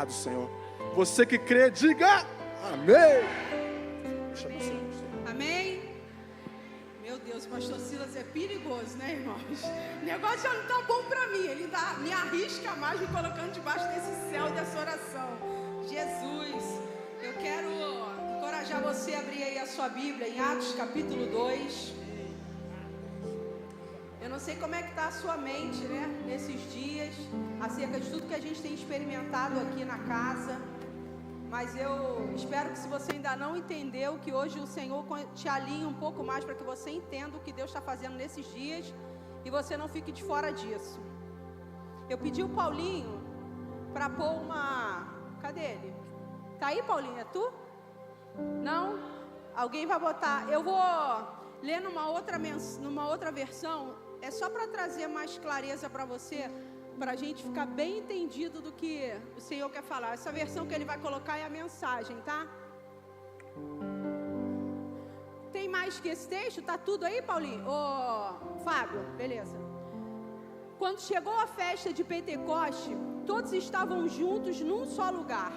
Obrigado, Senhor. Você que crê, diga amém. Deixa eu você. Amém? Meu Deus, o pastor Silas é perigoso, né, irmãos? O negócio já não tá bom para mim. Ele me arrisca mais me colocando debaixo desse céu dessa oração. Jesus, eu quero encorajar você a abrir aí a sua Bíblia em Atos capítulo 2. Eu não sei como é que está a sua mente, né, nesses dias, acerca de tudo que a gente tem experimentado aqui na casa. Mas eu espero que, se você ainda não entendeu, que hoje o Senhor te alinhe um pouco mais para que você entenda o que Deus está fazendo nesses dias e você não fique de fora disso. Eu pedi o Paulinho para pôr uma... Cadê ele? Tá aí, Paulinho? É tu? Não? Alguém vai botar... Eu vou ler numa outra versão. É só para trazer mais clareza para você, para a gente ficar bem entendido do que o Senhor quer falar. Essa versão que ele vai colocar é a mensagem, tá? Tem mais que esse texto? Tá tudo aí, Paulinho? Ô, Fábio, beleza. Quando chegou a festa de Pentecoste, todos estavam juntos num só lugar.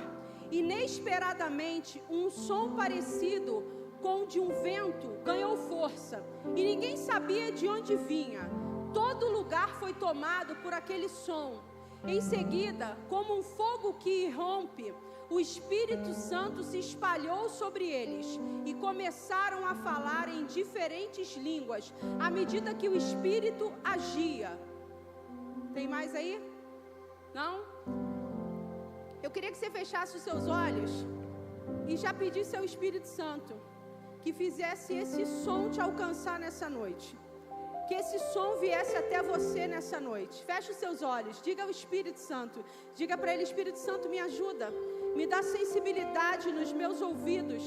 Inesperadamente, um som parecido com o de um vento ganhou força, e ninguém sabia de onde vinha. Todo lugar foi tomado por aquele som. Em seguida, como um fogo que irrompe, o Espírito Santo se espalhou sobre eles e começaram a falar em diferentes línguas, à medida que o Espírito agia. Tem mais aí? Não? Eu queria que você fechasse os seus olhos e já pedisse ao Espírito Santo que fizesse esse som te alcançar nessa noite. Que esse som viesse até você nessa noite. Feche os seus olhos, diga ao Espírito Santo, diga para ele: Espírito Santo, me ajuda, me dá sensibilidade nos meus ouvidos,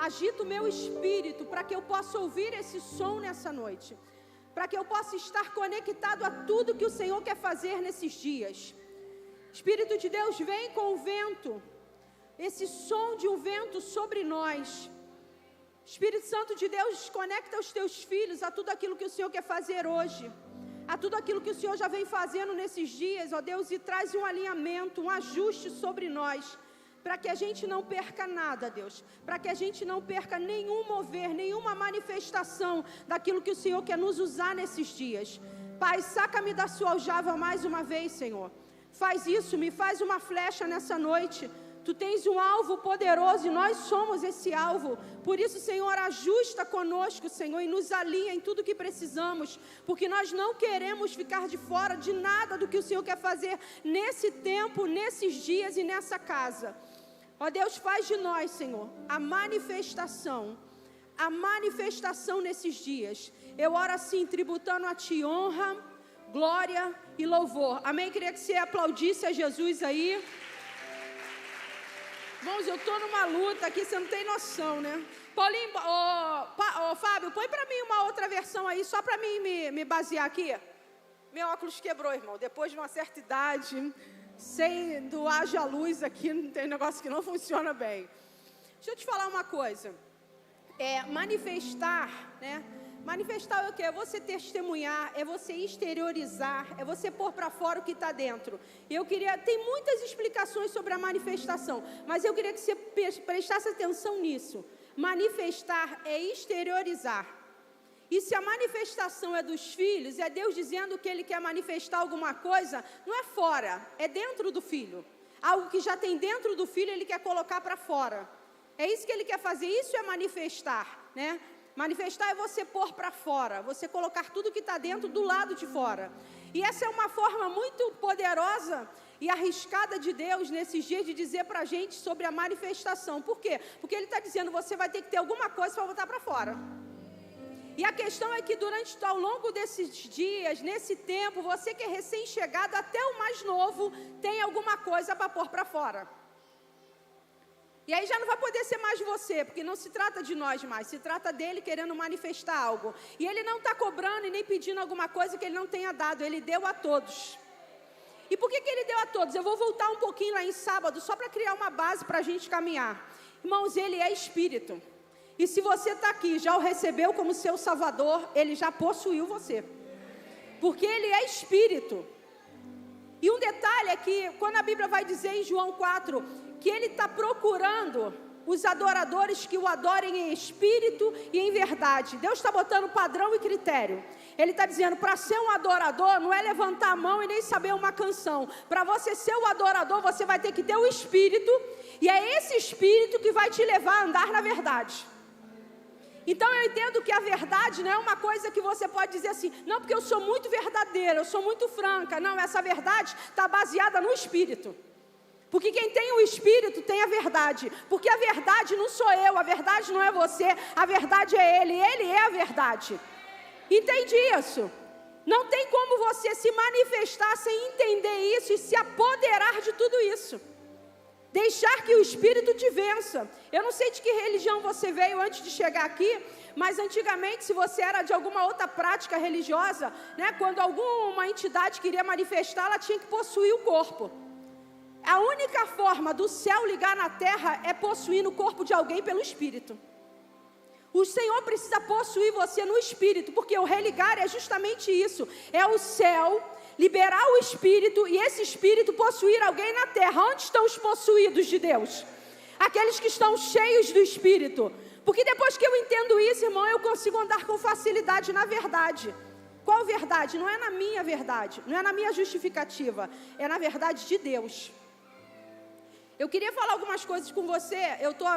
agita o meu espírito para que eu possa ouvir esse som nessa noite, para que eu possa estar conectado a tudo que o Senhor quer fazer nesses dias. Espírito de Deus, vem com o vento, esse som de um vento sobre nós. Espírito Santo de Deus, conecta os teus filhos a tudo aquilo que o Senhor quer fazer hoje, a tudo aquilo que o Senhor já vem fazendo nesses dias, ó Deus, e traz um alinhamento, um ajuste sobre nós, para que a gente não perca nada, Deus, para que a gente não perca nenhum mover, nenhuma manifestação daquilo que o Senhor quer nos usar nesses dias. Pai, saca-me da sua aljava mais uma vez, Senhor. Faz isso, me faz uma flecha nessa noite. Tu tens um alvo poderoso e nós somos esse alvo. Por isso, Senhor, ajusta conosco, Senhor, e nos alinha em tudo que precisamos, porque nós não queremos ficar de fora de nada do que o Senhor quer fazer nesse tempo, nesses dias e nessa casa. Ó Deus, faz de nós, Senhor, a manifestação nesses dias. Eu oro assim, tributando a Ti honra, glória e louvor. Amém? Queria que você aplaudisse a Jesus aí. Irmãos, eu estou numa luta aqui, você não tem noção, né? Paulinho, Fábio, põe para mim uma outra versão aí, só para mim me basear aqui. Meu óculos quebrou, irmão. Depois de uma certa idade, sem do haja luz aqui, não tem negócio que não funciona bem. Deixa eu te falar uma coisa. Manifestar, né? Manifestar é o quê? É você testemunhar, é você exteriorizar, é você pôr para fora o que está dentro. Tem muitas explicações sobre a manifestação, mas eu queria que você prestasse atenção nisso. Manifestar é exteriorizar. E se a manifestação é dos filhos, é Deus dizendo que Ele quer manifestar alguma coisa, não é fora, é dentro do filho. Algo que já tem dentro do filho, Ele quer colocar para fora. É isso que Ele quer fazer, isso é manifestar, né? Manifestar é você pôr para fora, você colocar tudo que está dentro do lado de fora. E essa é uma forma muito poderosa e arriscada de Deus nesses dias de dizer para a gente sobre a manifestação. Por quê? Porque Ele está dizendo, você vai ter que ter alguma coisa para botar para fora. E a questão é que ao longo desses dias, nesse tempo, você que é recém-chegado, até o mais novo, tem alguma coisa para pôr para fora. E aí já não vai poder ser mais você, porque não se trata de nós mais, se trata dele querendo manifestar algo. E ele não está cobrando e nem pedindo alguma coisa que ele não tenha dado, ele deu a todos. E por que ele deu a todos? Eu vou voltar um pouquinho lá em sábado, só para criar uma base para a gente caminhar. Irmãos, ele é Espírito. E se você está aqui, já o recebeu como seu Salvador, ele já possuiu você. Porque ele é Espírito. E um detalhe é que quando a Bíblia vai dizer em João 4 que Ele está procurando os adoradores que o adorem em espírito e em verdade. Deus está botando padrão e critério. Ele está dizendo, para ser um adorador, não é levantar a mão e nem saber uma canção. Para você ser um adorador, você vai ter que ter o espírito, e é esse espírito que vai te levar a andar na verdade. Então eu entendo que a verdade não é uma coisa que você pode dizer assim, não, porque eu sou muito verdadeira, eu sou muito franca. Não, essa verdade está baseada no espírito. Porque quem tem o Espírito tem a verdade. Porque a verdade não sou eu, a verdade não é você, a verdade é Ele é a verdade. Entende isso? Não tem como você se manifestar sem entender isso e se apoderar de tudo isso. Deixar que o Espírito te vença. Eu não sei de que religião você veio antes de chegar aqui, mas antigamente, se você era de alguma outra prática religiosa, né, quando alguma entidade queria manifestar, ela tinha que possuir o corpo. A única forma do céu ligar na terra é possuir no corpo de alguém pelo Espírito. O Senhor precisa possuir você no Espírito, porque o religar é justamente isso. É o céu liberar o Espírito e esse Espírito possuir alguém na terra. Onde estão os possuídos de Deus? Aqueles que estão cheios do Espírito. Porque depois que eu entendo isso, irmão, eu consigo andar com facilidade na verdade. Qual verdade? Não é na minha verdade, não é na minha justificativa, é na verdade de Deus. Eu queria falar algumas coisas com você,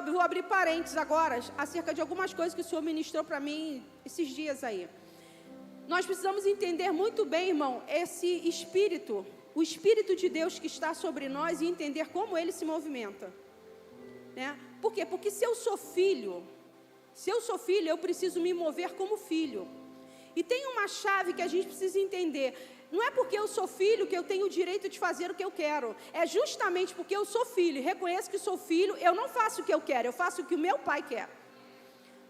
vou abrir parênteses agora, acerca de algumas coisas que o Senhor ministrou para mim esses dias aí. Nós precisamos entender muito bem, irmão, esse Espírito, o Espírito de Deus que está sobre nós e entender como Ele se movimenta. Né? Por quê? Porque se eu sou filho, eu preciso me mover como filho. E tem uma chave que a gente precisa entender. Não é porque eu sou filho que eu tenho o direito de fazer o que eu quero. É justamente porque eu sou filho, reconheço que sou filho, eu não faço o que eu quero, eu faço o que o meu pai quer.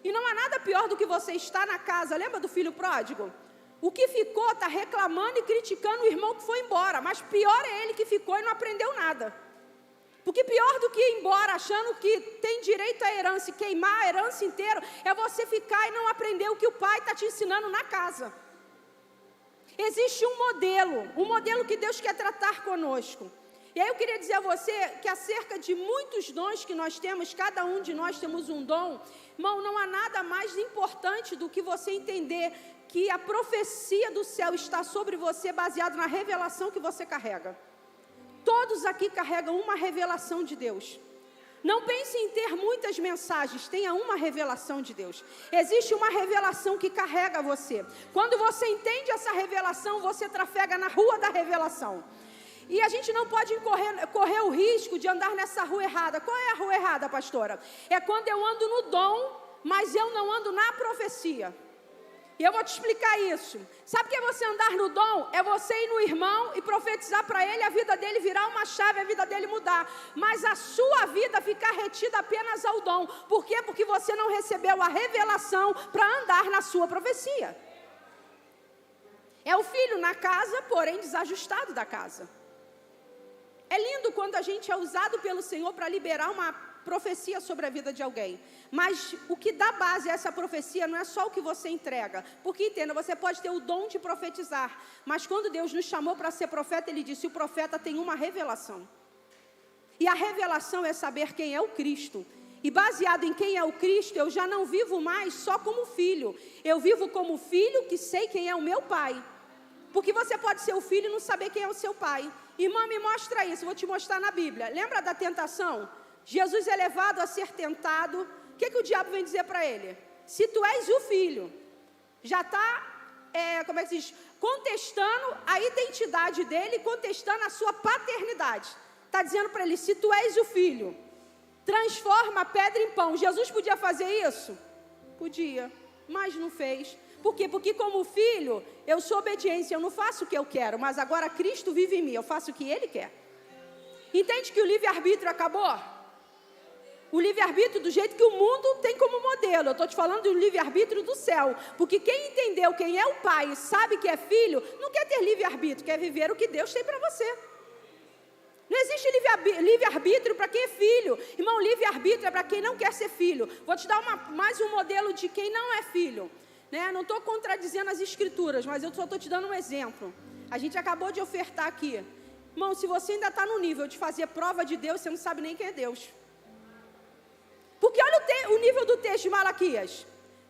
E não há nada pior do que você estar na casa, lembra do filho pródigo? O que ficou está reclamando e criticando o irmão que foi embora, mas pior é ele que ficou e não aprendeu nada. Porque pior do que ir embora achando que tem direito à herança e queimar a herança inteira, é você ficar e não aprender o que o pai está te ensinando na casa. Existe um modelo que Deus quer tratar conosco. E aí eu queria dizer a você que acerca de muitos dons que nós temos, cada um de nós temos um dom, irmão, não há nada mais importante do que você entender que a profecia do céu está sobre você baseado na revelação que você carrega. Todos aqui carregam uma revelação de Deus. Não pense em ter muitas mensagens, tenha uma revelação de Deus. Existe uma revelação que carrega você. Quando você entende essa revelação, você trafega na rua da revelação. E a gente não pode correr o risco de andar nessa rua errada. Qual é a rua errada, pastora? É quando eu ando no dom, mas eu não ando na profecia. E eu vou te explicar isso. Sabe o que é você andar no dom? É você ir no irmão e profetizar para ele, a vida dele virar uma chave, a vida dele mudar. Mas a sua vida ficar retida apenas ao dom. Por quê? Porque você não recebeu a revelação para andar na sua profecia. É o filho na casa, porém desajustado da casa. É lindo quando a gente é usado pelo Senhor para liberar uma profecia sobre a vida de alguém. Mas o que dá base a essa profecia não é só o que você entrega. Porque, entenda, você pode ter o dom de profetizar. Mas quando Deus nos chamou para ser profeta, Ele disse, o profeta tem uma revelação. E a revelação é saber quem é o Cristo. E baseado em quem é o Cristo, eu já não vivo mais só como filho. Eu vivo como filho que sei quem é o meu pai. Porque você pode ser o filho e não saber quem é o seu pai. Irmã, me mostra isso, vou te mostrar na Bíblia. Lembra da tentação? Jesus é levado a ser tentado. O que o diabo vem dizer para ele? Se tu és o filho, já está, contestando a identidade dele, contestando a sua paternidade. Está dizendo para ele, se tu és o filho, transforma a pedra em pão. Jesus podia fazer isso? Podia, mas não fez. Por quê? Porque como filho, eu sou obediência, eu não faço o que eu quero, mas agora Cristo vive em mim, eu faço o que Ele quer. Entende que o livre-arbítrio acabou? O livre-arbítrio do jeito que o mundo tem como modelo. Eu estou te falando do livre-arbítrio do céu. Porque quem entendeu quem é o pai e sabe que é filho, não quer ter livre-arbítrio, quer viver o que Deus tem para você. Não existe livre-arbítrio para quem é filho. Irmão, livre-arbítrio é para quem não quer ser filho. Vou te dar mais um modelo de quem não é filho. Né? Não estou contradizendo as escrituras, mas eu só estou te dando um exemplo. A gente acabou de ofertar aqui. Irmão, se você ainda está no nível de fazer prova de Deus, você não sabe nem quem é Deus. Porque olha o nível do texto de Malaquias.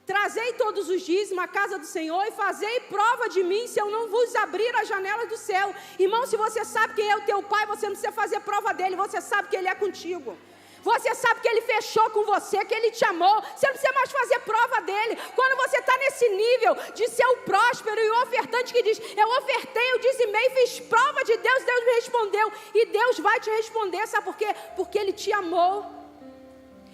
Trazei todos os dízimos à casa do Senhor e fazei prova de mim se eu não vos abrir as janelas do céu. Irmão, se você sabe quem é o teu pai, você não precisa fazer prova dele, você sabe que ele é contigo. Você sabe que ele fechou com você, que ele te amou. Você não precisa mais fazer prova dele. Quando você está nesse nível de ser o próspero e o ofertante que diz, eu ofertei, eu dizimei, fiz prova de Deus, Deus me respondeu. E Deus vai te responder, sabe por quê? Porque ele te amou.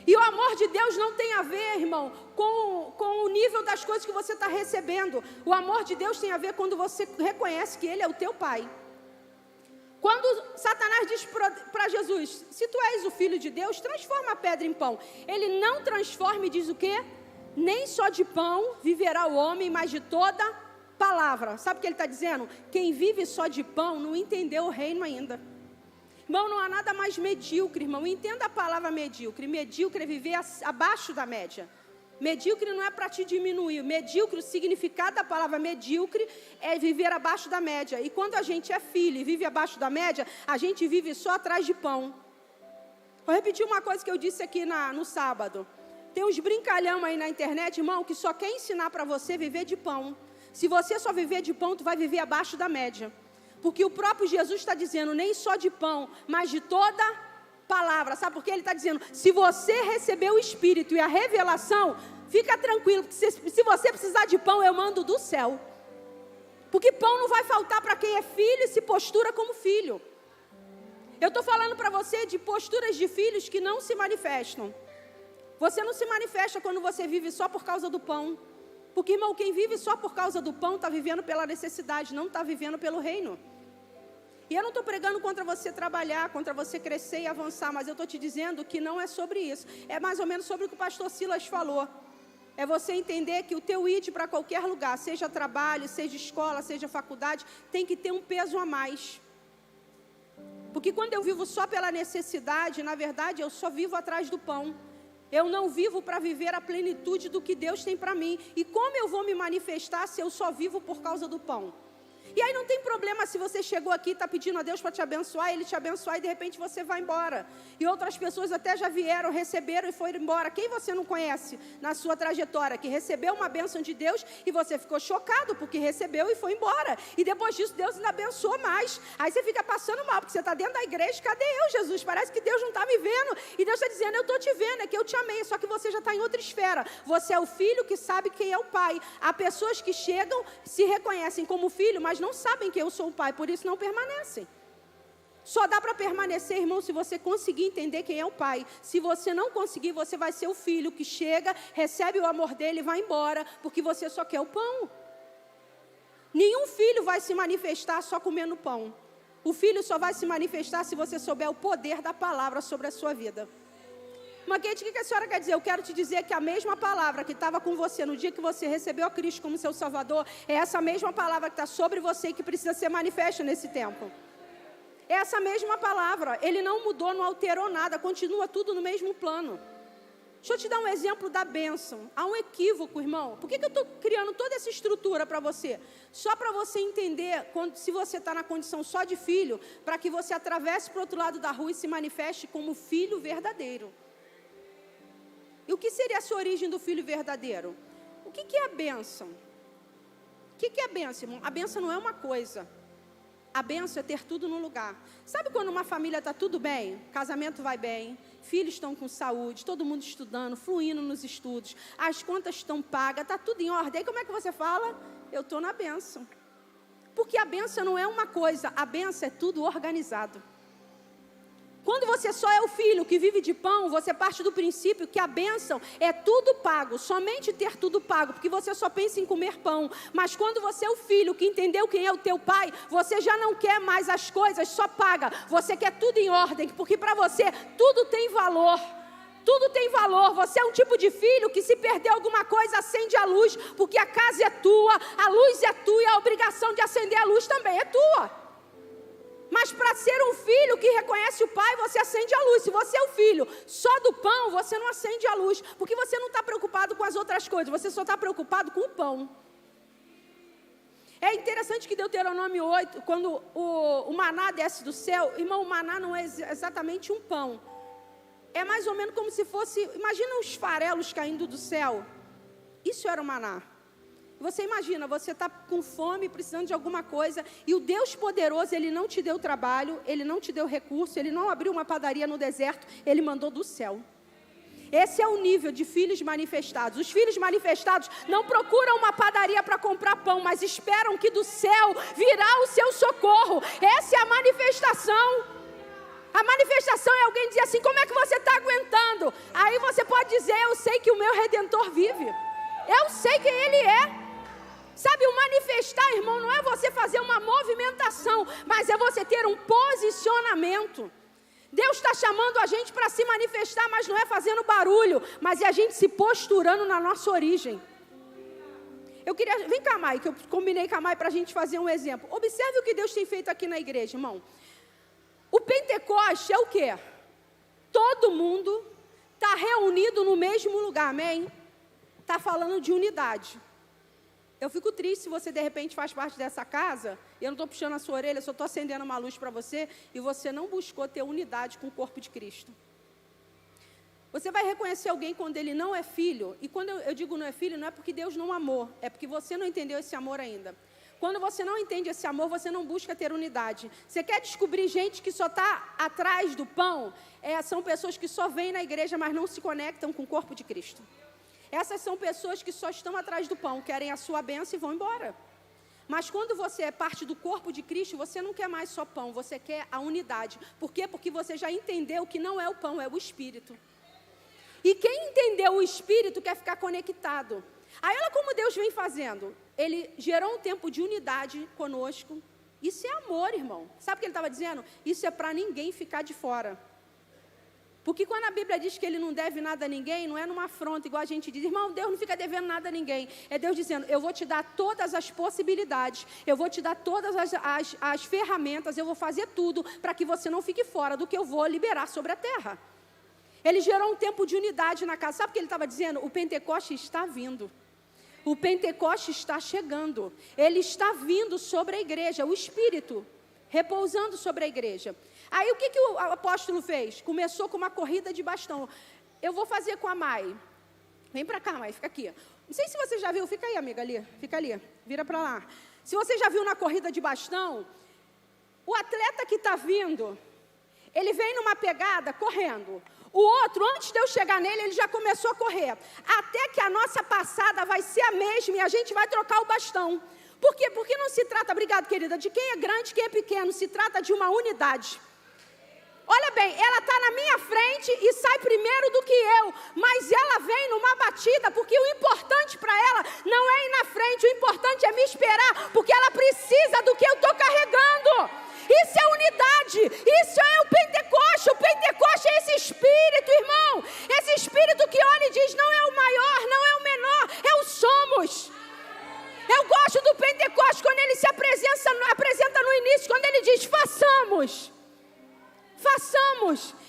E o amor de Deus não tem a ver, irmão, com o nível das coisas que você está recebendo. O amor de Deus tem a ver quando você reconhece que Ele é o teu Pai. Quando Satanás diz para Jesus, se tu és o Filho de Deus, transforma a pedra em pão. Ele não transforma e diz o quê? Nem só de pão viverá o homem, mas de toda palavra. Sabe o que ele está dizendo? Quem vive só de pão não entendeu o reino ainda. Irmão, não há nada mais medíocre, irmão. Entenda a palavra medíocre. Medíocre é viver abaixo da média. Medíocre não é para te diminuir. Medíocre, o significado da palavra medíocre é viver abaixo da média. E quando a gente é filho e vive abaixo da média, a gente vive só atrás de pão. Vou repetir uma coisa que eu disse aqui no sábado. Tem uns brincalhão aí na internet, irmão, que só quer ensinar para você viver de pão. Se você só viver de pão, tu vai viver abaixo da média. Porque o próprio Jesus está dizendo, nem só de pão, mas de toda palavra. Sabe por quê? Ele está dizendo, se você receber o Espírito e a revelação, fica tranquilo, porque se você precisar de pão, eu mando do céu. Porque pão não vai faltar para quem é filho e se postura como filho. Eu estou falando para você de posturas de filhos que não se manifestam. Você não se manifesta quando você vive só por causa do pão. Porque, irmão, quem vive só por causa do pão está vivendo pela necessidade, não está vivendo pelo reino. E eu não estou pregando contra você trabalhar, contra você crescer e avançar, mas eu estou te dizendo que não é sobre isso. É mais ou menos sobre o que o pastor Silas falou. É você entender que o teu id para qualquer lugar, seja trabalho, seja escola, seja faculdade, tem que ter um peso a mais. Porque quando eu vivo só pela necessidade, na verdade, eu só vivo atrás do pão. Eu não vivo para viver a plenitude do que Deus tem para mim. E como eu vou me manifestar se eu só vivo por causa do pão? E aí não tem problema se você chegou aqui e está pedindo a Deus para te abençoar, Ele te abençoar e de repente você vai embora. E outras pessoas até já vieram, receberam e foram embora. Quem você não conhece na sua trajetória, que recebeu uma bênção de Deus e você ficou chocado porque recebeu e foi embora. E depois disso Deus ainda abençoou mais. Aí você fica passando mal, porque você está dentro da igreja, cadê eu, Jesus? Parece que Deus não está me vendo. E Deus está dizendo, eu estou te vendo, é que eu te amei, só que você já está em outra esfera. Você é o filho que sabe quem é o pai. Há pessoas que chegam, se reconhecem como filho, mas não sabem que eu sou o pai, por isso não permanecem. Só dá para permanecer, irmão, se você conseguir entender quem é o pai. Se você não conseguir, você vai ser o filho que chega, recebe o amor dele e vai embora, porque você só quer o pão. Nenhum filho vai se manifestar só comendo pão. O filho só vai se manifestar se você souber o poder da palavra sobre a sua vida. Mas o que a senhora quer dizer? Eu quero te dizer que a mesma palavra que estava com você no dia que você recebeu a Cristo como seu Salvador, é essa mesma palavra que está sobre você e que precisa ser manifesta nesse tempo. É essa mesma palavra. Ele não mudou, não alterou nada, continua tudo no mesmo plano. Deixa eu te dar um exemplo da bênção. Há um equívoco, irmão. Por que eu estou criando toda essa estrutura para você? Só para você entender, se você está na condição só de filho, para que você atravesse para o outro lado da rua e se manifeste como filho verdadeiro. E o que seria essa origem do filho verdadeiro? O que é a bênção? O que é a bênção, irmão? A bênção não é uma coisa. A bênção é ter tudo no lugar. Sabe quando uma família está tudo bem? Casamento vai bem, filhos estão com saúde, todo mundo estudando, fluindo nos estudos, as contas estão pagas, está tudo em ordem. Aí como é que você fala? Eu estou na bênção. Porque a bênção não é uma coisa, a bênção é tudo organizado. Quando você só é o filho que vive de pão, você parte do princípio que a bênção é tudo pago, somente ter tudo pago, porque você só pensa em comer pão. Mas quando você é o filho que entendeu quem é o teu pai, você já não quer mais as coisas, só paga. Você quer tudo em ordem, porque para você tudo tem valor. Tudo tem valor. Você é um tipo de filho que se perder alguma coisa, acende a luz, porque a casa é tua, a luz é tua e a obrigação de acender a luz também é tua. Mas para ser um filho que reconhece o pai, você acende a luz. Se você é o filho só do pão, você não acende a luz. Porque você não está preocupado com as outras coisas, você só está preocupado com o pão. É interessante que Deuteronômio 8, quando o maná desce do céu, irmão, o maná não é exatamente um pão. É mais ou menos como se fosse, imagina os farelos caindo do céu. Isso era o maná. Você imagina, você está com fome, precisando de alguma coisa, e o Deus poderoso, Ele não te deu trabalho, Ele não te deu recurso, Ele não abriu uma padaria no deserto, Ele mandou do céu. Esse é o nível de filhos manifestados. Os filhos manifestados não procuram uma padaria para comprar pão, mas esperam que do céu virá o seu socorro. Essa é a manifestação. A manifestação é alguém dizer assim, como é que você está aguentando? Aí você pode dizer, eu sei que o meu Redentor vive. Eu sei quem Ele é. Sabe, o manifestar, irmão, não é você fazer uma movimentação, mas é você ter um posicionamento. Deus está chamando a gente para se manifestar, mas não é fazendo barulho, mas é a gente se posturando na nossa origem. Eu queria, vem cá, Mai, que eu combinei com a Mai para a gente fazer um exemplo. Observe o que Deus tem feito aqui na igreja, irmão. O Pentecoste é o quê? Todo mundo está reunido no mesmo lugar, amém? Está falando de unidade. Eu fico triste se você de repente faz parte dessa casa, e eu não estou puxando a sua orelha, só estou acendendo uma luz para você, e você não buscou ter unidade com o corpo de Cristo. Você vai reconhecer alguém quando ele não é filho, e quando eu digo não é filho, não é porque Deus não amou, é porque você não entendeu esse amor ainda. Quando você não entende esse amor, você não busca ter unidade. Você quer descobrir gente que só está atrás do pão? São pessoas que só vêm na igreja, mas não se conectam com o corpo de Cristo. Essas são pessoas que só estão atrás do pão, querem a sua bênção e vão embora. Mas quando você é parte do corpo de Cristo, você não quer mais só pão, você quer a unidade. Por quê? Porque você já entendeu que não é o pão, é o Espírito. E quem entendeu o Espírito quer ficar conectado. Aí olha como Deus vem fazendo. Ele gerou um tempo de unidade conosco. Isso é amor, irmão. Sabe o que ele estava dizendo? Isso é para ninguém ficar de fora. Porque quando a Bíblia diz que Ele não deve nada a ninguém, não é numa afronta, igual a gente diz, irmão, Deus não fica devendo nada a ninguém. É Deus dizendo, eu vou te dar todas as possibilidades, eu vou te dar todas as ferramentas, eu vou fazer tudo para que você não fique fora do que eu vou liberar sobre a terra. Ele gerou um tempo de unidade na casa. Sabe o que ele estava dizendo? O Pentecoste está vindo. O Pentecoste está chegando. Ele está vindo sobre a igreja, o Espírito repousando sobre a igreja. Aí o que o apóstolo fez? Começou com uma corrida de bastão. Eu vou fazer com a Mai. Vem para cá, Mai, fica aqui. Não sei se você já viu, fica aí, amiga, ali. Fica ali, vira para lá. Se você já viu na corrida de bastão, o atleta que está vindo, ele vem numa pegada correndo. O outro, antes de eu chegar nele, ele já começou a correr. Até que a nossa passada vai ser a mesma e a gente vai trocar o bastão. Por quê? Porque não se trata, obrigado, querida, de quem é grande, quem é pequeno. Se trata de uma unidade. Olha bem, ela está na minha frente e sai primeiro do que eu, mas ela vem numa batida, porque o importante para ela não é ir na frente, o importante é me esperar, porque ela precisa do que eu estou carregando. Isso é unidade, isso é o Pentecoste é esse Espírito, irmão, esse Espírito que olha e diz, não é o maior, não é o menor, é o somos. Eu gosto do Pentecoste quando ele se apresenta no início, quando ele diz, façamos.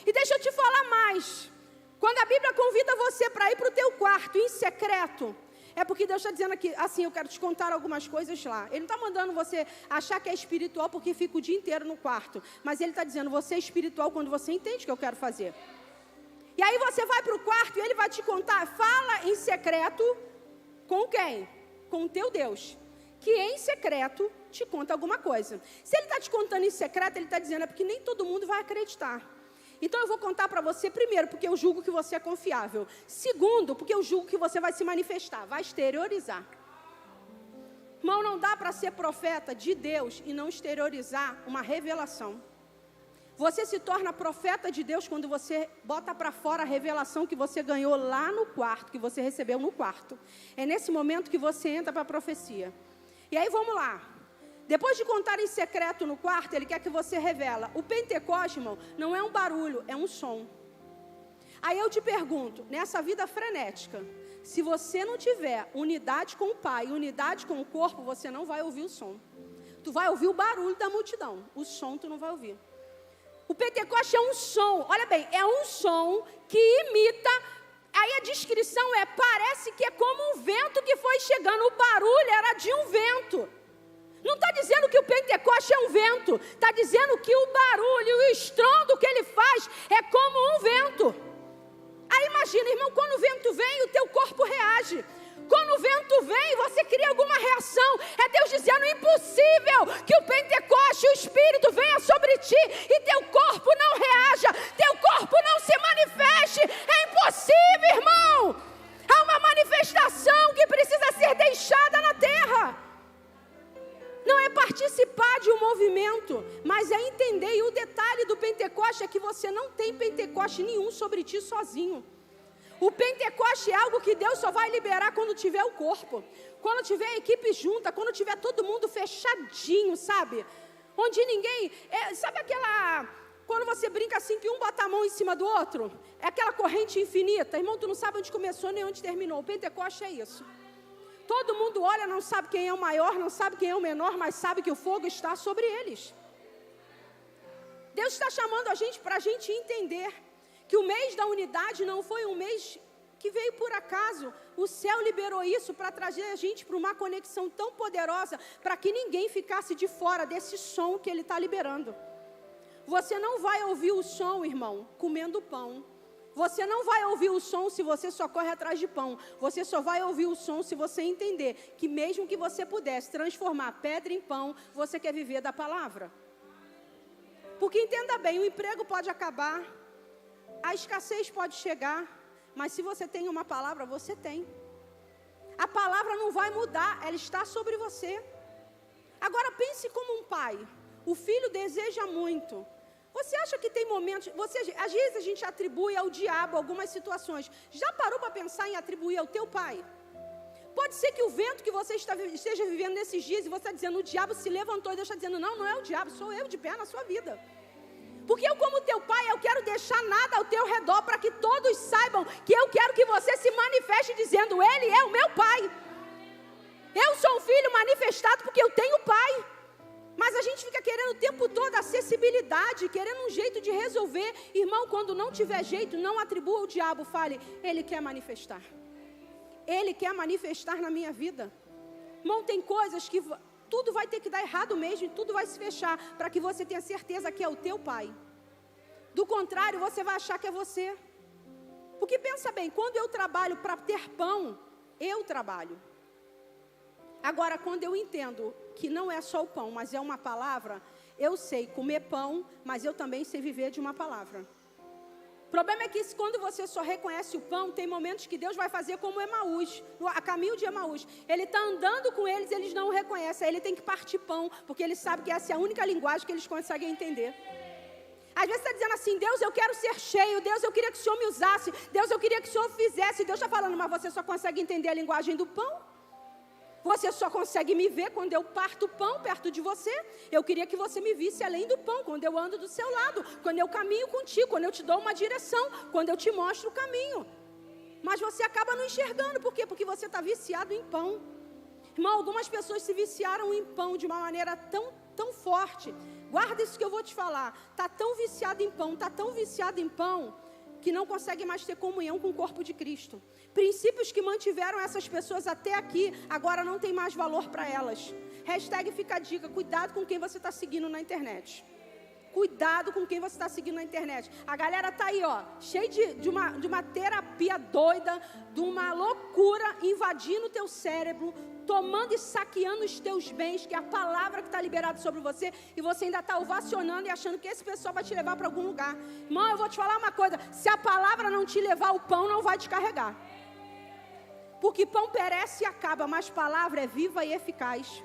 E deixa eu te falar mais. Quando a Bíblia convida você para ir para o teu quarto em secreto, é porque Deus está dizendo aqui, assim, eu quero te contar algumas coisas lá. Ele não está mandando você achar que é espiritual porque fica o dia inteiro no quarto. Mas Ele está dizendo, você é espiritual quando você entende o que eu quero fazer. E aí você vai para o quarto e Ele vai te contar, fala em secreto com quem? Com o teu Deus. Que em secreto te conta alguma coisa. Se Ele está te contando em secreto, Ele está dizendo, é porque nem todo mundo vai acreditar. Então eu vou contar para você, primeiro, porque eu julgo que você é confiável. Segundo, porque eu julgo que você vai se manifestar, vai exteriorizar. Irmão, não dá para ser profeta de Deus e não exteriorizar uma revelação. Você se torna profeta de Deus quando você bota para fora a revelação que você ganhou lá no quarto, que você recebeu no quarto. É nesse momento que você entra para a profecia. E aí vamos lá. Depois de contar em secreto no quarto, Ele quer que você revela. O Pentecoste, irmão, não é um barulho, é um som. Aí eu te pergunto, nessa vida frenética, se você não tiver unidade com o Pai, unidade com o corpo, você não vai ouvir o som. Tu vai ouvir o barulho da multidão, o som tu não vai ouvir. O Pentecoste é um som, olha bem, é um som que imita. Aí a descrição parece que é como um vento que foi chegando, o barulho era de um vento. Não está dizendo que o Pentecoste é um vento. Está dizendo que o barulho e o estrondo que ele faz é como um vento. Aí imagina, irmão, quando o vento vem, o teu corpo reage. Quando o vento vem, você cria alguma reação. É Deus dizendo, impossível que o Pentecoste, o Espírito venha sobre ti e teu corpo não reaja, teu corpo não se manifeste. É impossível, irmão. Há uma manifestação que precisa ser deixada na terra. Não é participar de um movimento, mas é entender. E o detalhe do Pentecoste é que você não tem Pentecoste nenhum sobre ti sozinho. O Pentecoste é algo que Deus só vai liberar quando tiver o corpo. Quando tiver a equipe junta, quando tiver todo mundo fechadinho, sabe? Onde ninguém... sabe aquela... Quando você brinca assim que um bota a mão em cima do outro? É aquela corrente infinita. Irmão, tu não sabe onde começou nem onde terminou. O Pentecoste é isso. Todo mundo olha, não sabe quem é o maior, não sabe quem é o menor, mas sabe que o fogo está sobre eles. Deus está chamando a gente para a gente entender que o mês da unidade não foi um mês que veio por acaso. O céu liberou isso para trazer a gente para uma conexão tão poderosa, para que ninguém ficasse de fora desse som que Ele está liberando. Você não vai ouvir o som, irmão, comendo pão. Você não vai ouvir o som se você só corre atrás de pão. Você só vai ouvir o som se você entender que mesmo que você pudesse transformar pedra em pão, você quer viver da palavra. Porque entenda bem, o emprego pode acabar, a escassez pode chegar, mas se você tem uma palavra, você tem. A palavra não vai mudar, ela está sobre você. Agora pense como um pai. O filho deseja muito. Você acha que tem momentos... às vezes a gente atribui ao diabo algumas situações. Já parou para pensar em atribuir ao teu pai? Pode ser que o vento que você esteja vivendo nesses dias, e você está dizendo, o diabo se levantou, e Deus está dizendo, não, não é o diabo, sou eu de pé na sua vida. Porque eu, como teu pai, eu quero deixar nada ao teu redor, para que todos saibam que eu quero que você se manifeste dizendo, Ele é o meu pai. Eu sou um filho manifestado porque eu tenho pai. Mas a gente fica querendo o tempo todo acessibilidade, querendo um jeito de resolver. Irmão, quando não tiver jeito, não atribua ao diabo, fale, Ele quer manifestar. Ele quer manifestar na minha vida. Irmão, tem coisas que tudo vai ter que dar errado mesmo, e tudo vai se fechar, para que você tenha certeza que é o teu pai. Do contrário, você vai achar que é você. Porque pensa bem, quando eu trabalho para ter pão, eu trabalho. Agora, quando eu entendo que não é só o pão, mas é uma palavra, eu sei comer pão, mas eu também sei viver de uma palavra. O problema é que quando você só reconhece o pão, tem momentos que Deus vai fazer como Emaús, a caminho de Emaús. Ele está andando com eles não o reconhecem, aí ele tem que partir pão, porque ele sabe que essa é a única linguagem que eles conseguem entender. Às vezes está dizendo assim, Deus, eu quero ser cheio, Deus, eu queria que o Senhor me usasse, Deus, eu queria que o Senhor fizesse. Deus está falando, mas você só consegue entender a linguagem do pão? Você só consegue me ver quando eu parto o pão perto de você. Eu queria que você me visse além do pão, quando eu ando do seu lado, quando eu caminho contigo, quando eu te dou uma direção, quando eu te mostro o caminho. Mas você acaba não enxergando, por quê? Porque você está viciado em pão. Irmão, algumas pessoas se viciaram em pão de uma maneira tão forte. Guarda isso que eu vou te falar. Está tão viciado em pão, que não consegue mais ter comunhão com o corpo de Cristo. Princípios que mantiveram essas pessoas até aqui, agora não tem mais valor para elas. Hashtag fica a dica, cuidado com quem você está seguindo na internet. Cuidado com quem você está seguindo na internet. A galera está aí, ó, cheia de uma terapia doida, de uma loucura, invadindo o teu cérebro, tomando e saqueando os teus bens, que é a palavra que está liberada sobre você, e você ainda está ovacionando e achando que esse pessoal vai te levar para algum lugar. Irmão, eu vou te falar uma coisa, se a palavra não te levar, o pão não vai te carregar. Porque pão perece e acaba, mas palavra é viva e eficaz.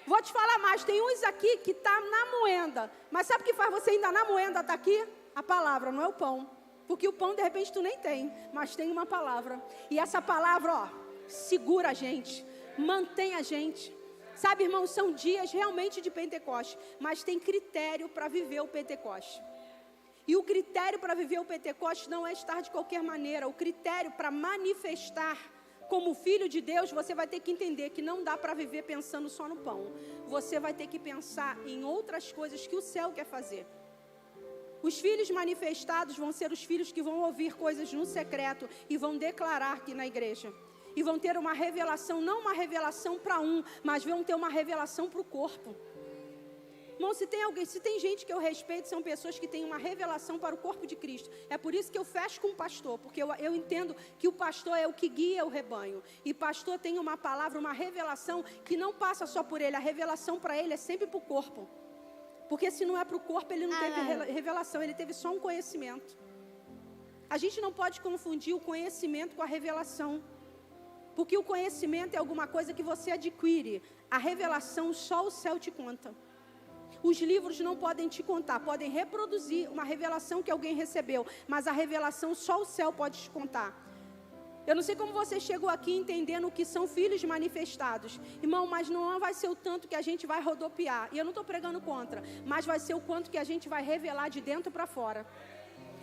Vou te falar mais, tem uns aqui que está na moenda, mas sabe o que faz você ainda na moenda estar aqui? A palavra, não é o pão. Porque o pão de repente tu nem tem, mas tem uma palavra. E essa palavra, ó, segura a gente, mantém a gente. Sabe, irmão, são dias realmente de Pentecoste, mas tem critério para viver o Pentecoste. E o critério para viver o Pentecoste não é estar de qualquer maneira. O critério para manifestar como filho de Deus, você vai ter que entender que não dá para viver pensando só no pão. Você vai ter que pensar em outras coisas que o céu quer fazer. Os filhos manifestados vão ser os filhos que vão ouvir coisas no secreto e vão declarar aqui na igreja. e vão ter uma revelação, não uma revelação para um, mas vão ter uma revelação para o corpo. Irmão, se tem gente que eu respeito, são pessoas que têm uma revelação para o corpo de Cristo. É por isso que eu fecho com o pastor, porque eu entendo que o pastor é o que guia o rebanho. E pastor tem uma palavra, uma revelação que não passa só por ele, a revelação para ele é sempre para o corpo. Porque se não é para o corpo, ele não teve revelação, ele teve só um conhecimento. A gente não pode confundir o conhecimento com a revelação. Porque o conhecimento é alguma coisa que você adquire. A revelação só o céu te conta. Os livros não podem te contar, podem reproduzir uma revelação que alguém recebeu, mas a revelação só o céu pode te contar. Eu não sei como você chegou aqui entendendo o que são filhos manifestados. Irmão, mas não vai ser o tanto que a gente vai rodopiar. E eu não estou pregando contra, mas vai ser o quanto que a gente vai revelar de dentro para fora.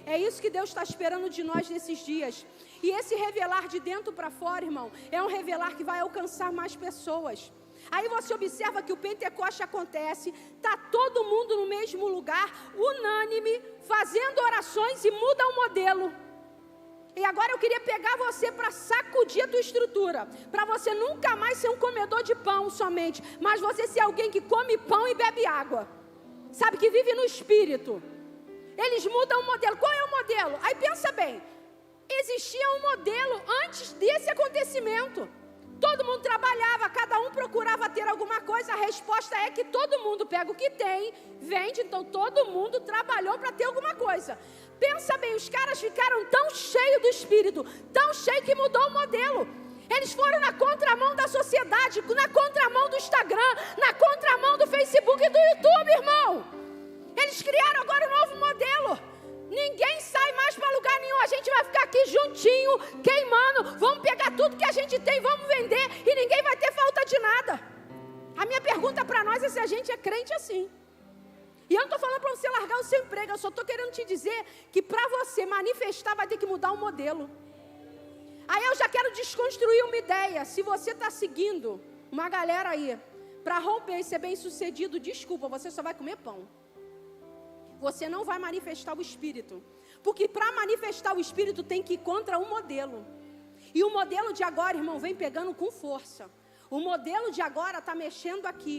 É isso que Deus está esperando de nós nesses dias. E esse revelar de dentro para fora, irmão, é um revelar que vai alcançar mais pessoas. Aí você observa que o Pentecoste acontece, está todo mundo no mesmo lugar, unânime, fazendo orações e muda o modelo. E agora eu queria pegar você para sacudir a tua estrutura, para você nunca mais ser um comedor de pão somente, mas você ser alguém que come pão e bebe água, sabe, que vive no Espírito. Eles mudam o modelo. Qual é o modelo? Aí pensa bem, existia um modelo antes desse acontecimento. Todo mundo trabalhava, cada um procurava ter alguma coisa. A resposta é que todo mundo pega o que tem, vende. Então todo mundo trabalhou para ter alguma coisa. Pensa bem, os caras ficaram tão cheios do Espírito, tão cheios que mudou o modelo. Eles foram na contramão da sociedade, na contramão do Instagram, na contramão do Facebook e do YouTube, irmão. Eles criaram agora um novo modelo. Ninguém sai mais para lugar nenhum. A gente vai ficar aqui juntinho, queimando. Vamos pegar tudo que a gente tem, vamos vender e ninguém vai ter falta de nada. A minha pergunta para nós é se a gente é crente assim. E eu não estou falando para você largar o seu emprego. Eu só estou querendo te dizer que para você manifestar vai ter que mudar o modelo. Aí eu já quero desconstruir uma ideia. Se você está seguindo uma galera aí para romper e ser bem sucedido, desculpa, você só vai comer pão. Você não vai manifestar o Espírito. Porque para manifestar o Espírito tem que ir contra o modelo. E o modelo de agora, irmão, vem pegando com força. O modelo de agora está mexendo aqui,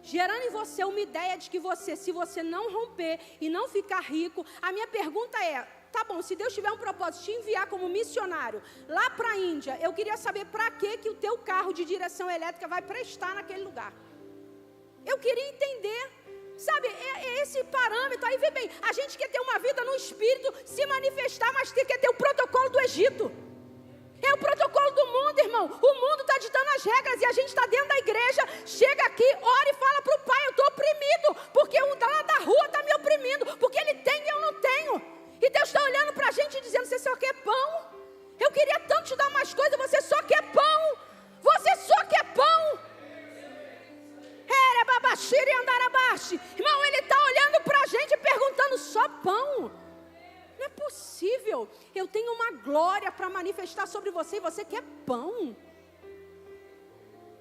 gerando em você uma ideia de que você, se você não romper e não ficar rico, a minha pergunta é, tá bom, se Deus tiver um propósito de te enviar como missionário lá para a Índia, eu queria saber para que o teu carro de direção elétrica vai prestar naquele lugar. Eu queria entender. Sabe, é esse parâmetro. Aí vê bem, a gente quer ter uma vida no Espírito, se manifestar, mas quer ter o protocolo do Egito. É o protocolo do mundo, irmão. O mundo está ditando as regras e a gente está dentro da igreja, chega aqui, ora e fala para o pai, eu estou oprimido, porque o lá da rua está me oprimindo, porque ele tem e eu não tenho. E Deus está olhando para a gente e dizendo, você só quer pão? Eu queria tanto te dar mais coisas, você só quer pão. Você só quer pão. Irmão, ele está olhando para a gente perguntando, só pão? Não é possível. Eu tenho uma glória para manifestar sobre você e você quer pão.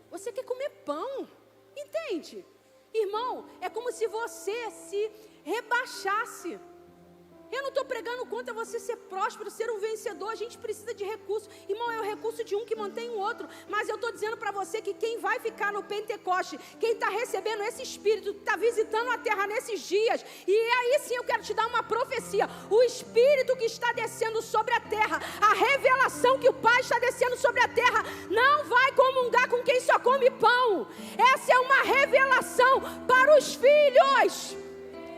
Você quer comer pão. Entende? Irmão, é como se você se rebaixasse. Eu não estou pregando contra você ser próspero, ser um vencedor. A gente precisa de recursos. Irmão, é o recurso de um que mantém o outro. Mas eu estou dizendo para você que quem vai ficar no Pentecoste, quem está recebendo esse Espírito, está visitando a terra nesses dias. E aí sim eu quero te dar uma profecia. O Espírito que está descendo sobre a terra, a revelação que o Pai está descendo sobre a terra, não vai comungar com quem só come pão. Essa é uma revelação para os filhos.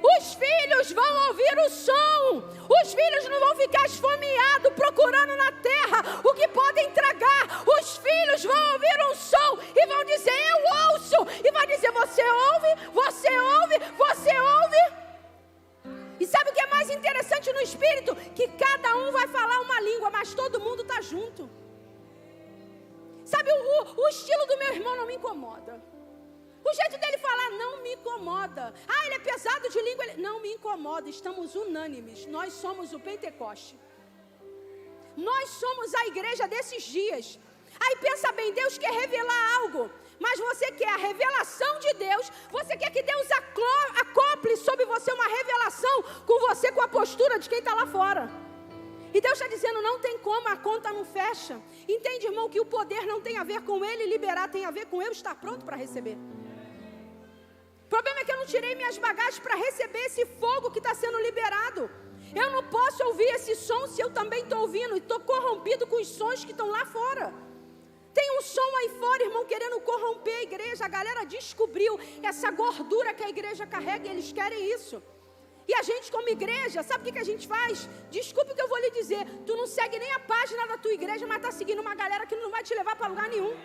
Os filhos vão ouvir o som. Os filhos não vão ficar esfomeados procurando na terra o que podem tragar. Os filhos vão ouvir um som e vão dizer, eu ouço. E vai dizer, você ouve, você ouve, você ouve. E sabe o que é mais interessante no Espírito? Que cada um vai falar uma língua, mas todo mundo está junto. Sabe, o estilo do meu irmão não me incomoda. O jeito dele falar não me incomoda. Ah, ele é pesado de língua. Não me incomoda, estamos unânimes. Nós somos o Pentecoste. Nós somos a igreja desses dias. Aí pensa bem, Deus quer revelar algo. Mas você quer a revelação de Deus. Você quer que Deus acople sobre você uma revelação com você, com a postura de quem está lá fora. E Deus está dizendo, não tem como, a conta não fecha. Entende, irmão, que o poder não tem a ver com Ele liberar, tem a ver com eu estar pronto para receber. O problema é que eu não tirei minhas bagagens para receber esse fogo que está sendo liberado. Eu não posso ouvir esse som se eu também estou ouvindo, e estou corrompido com os sons que estão lá fora. Tem um som aí fora, irmão, querendo corromper a igreja. A galera descobriu essa gordura que a igreja carrega e eles querem isso. E a gente como igreja, sabe o que a gente faz? Desculpe o que eu vou lhe dizer, tu não segue nem a página da tua igreja, mas está seguindo uma galera que não vai te levar para lugar nenhum.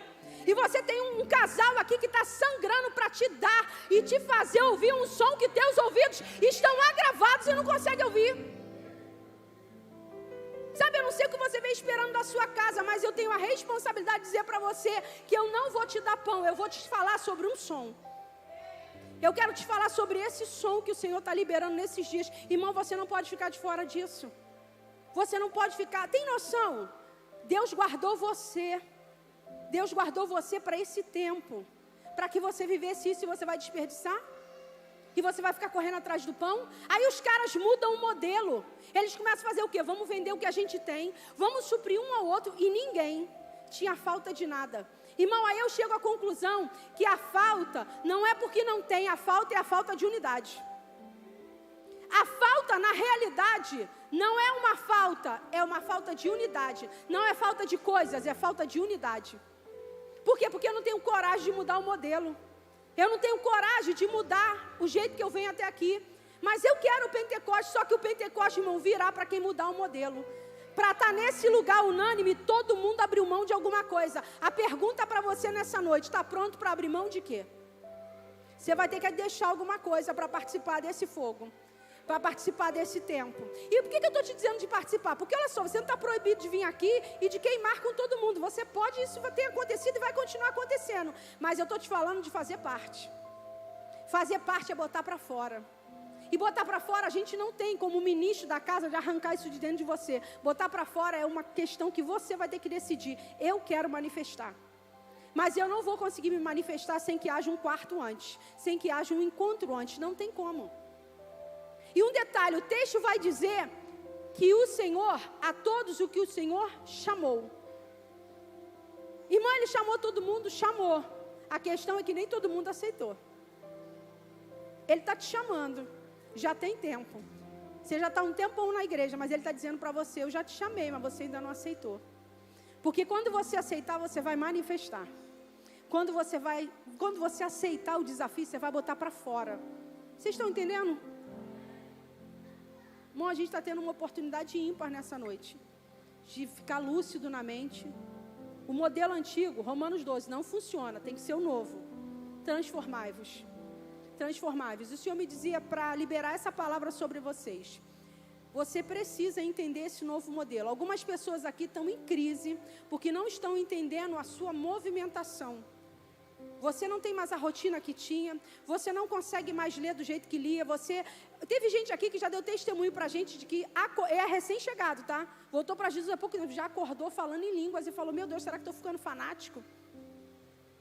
E você tem um casal aqui que está sangrando para te dar e te fazer ouvir um som que teus ouvidos estão agravados e não consegue ouvir. Sabe, eu não sei o que você vem esperando da sua casa, mas eu tenho a responsabilidade de dizer para você que eu não vou te dar pão, eu vou te falar sobre um som. Eu quero te falar sobre esse som que o Senhor está liberando nesses dias. Irmão, você não pode ficar de fora disso. Você não pode ficar, tem noção? Deus guardou você. Deus guardou você para esse tempo. Para que você vivesse isso e você vai desperdiçar? E você vai ficar correndo atrás do pão? Aí os caras mudam o modelo. Eles começam a fazer o quê? Vamos vender o que a gente tem. Vamos suprir um ao outro. E ninguém tinha falta de nada. Irmão, aí eu chego à conclusão que a falta não é porque não tem, a falta é a falta de unidade. A falta, na realidade, não é uma falta, é uma falta de unidade. Não é falta de coisas, é falta de unidade. Por quê? Porque eu não tenho coragem de mudar o modelo. Eu não tenho coragem de mudar o jeito que eu venho até aqui. Mas eu quero o Pentecoste, só que o Pentecoste, irmão, virá para quem mudar o modelo. Para estar nesse lugar unânime, todo mundo abriu mão de alguma coisa. A pergunta para você nessa noite, está pronto para abrir mão de quê? Você vai ter que deixar alguma coisa para participar desse fogo, para participar desse tempo. E por que eu estou te dizendo de participar? Porque olha só, você não está proibido de vir aqui e de queimar com todo mundo. Você pode, isso vai ter acontecido e vai continuar acontecendo. Mas eu estou te falando de fazer parte. Fazer parte é botar para fora. E botar para fora a gente não tem como ministro da casa de arrancar isso de dentro de você. Botar para fora é uma questão que você vai ter que decidir. Eu quero manifestar. Mas eu não vou conseguir me manifestar sem que haja um quarto antes. Sem que haja um encontro antes. Não tem como. E um detalhe, o texto vai dizer que o Senhor, a todos o que o Senhor chamou. Irmão, Ele chamou todo mundo? Chamou. A questão é que nem todo mundo aceitou. Ele está te chamando. Já tem tempo. Você já está um tempão na igreja, mas Ele está dizendo para você, eu já te chamei, mas você ainda não aceitou. Porque quando você aceitar, você vai manifestar. Quando você aceitar o desafio, você vai botar para fora. Vocês estão entendendo? Irmão, a gente está tendo uma oportunidade ímpar nessa noite. De ficar lúcido na mente. O modelo antigo, Romanos 12, não funciona, tem que ser o novo. Transformai-vos. Transformáveis. O Senhor me dizia para liberar essa palavra sobre vocês. Você precisa entender esse novo modelo. Algumas pessoas aqui estão em crise porque não estão entendendo a sua movimentação. Você não tem mais a rotina que tinha. Você não consegue mais ler do jeito que lia. Teve gente aqui que já deu testemunho para a gente de que é recém-chegado, tá? Voltou para Jesus há pouco tempo, já acordou falando em línguas e falou, meu Deus, será que estou ficando fanático?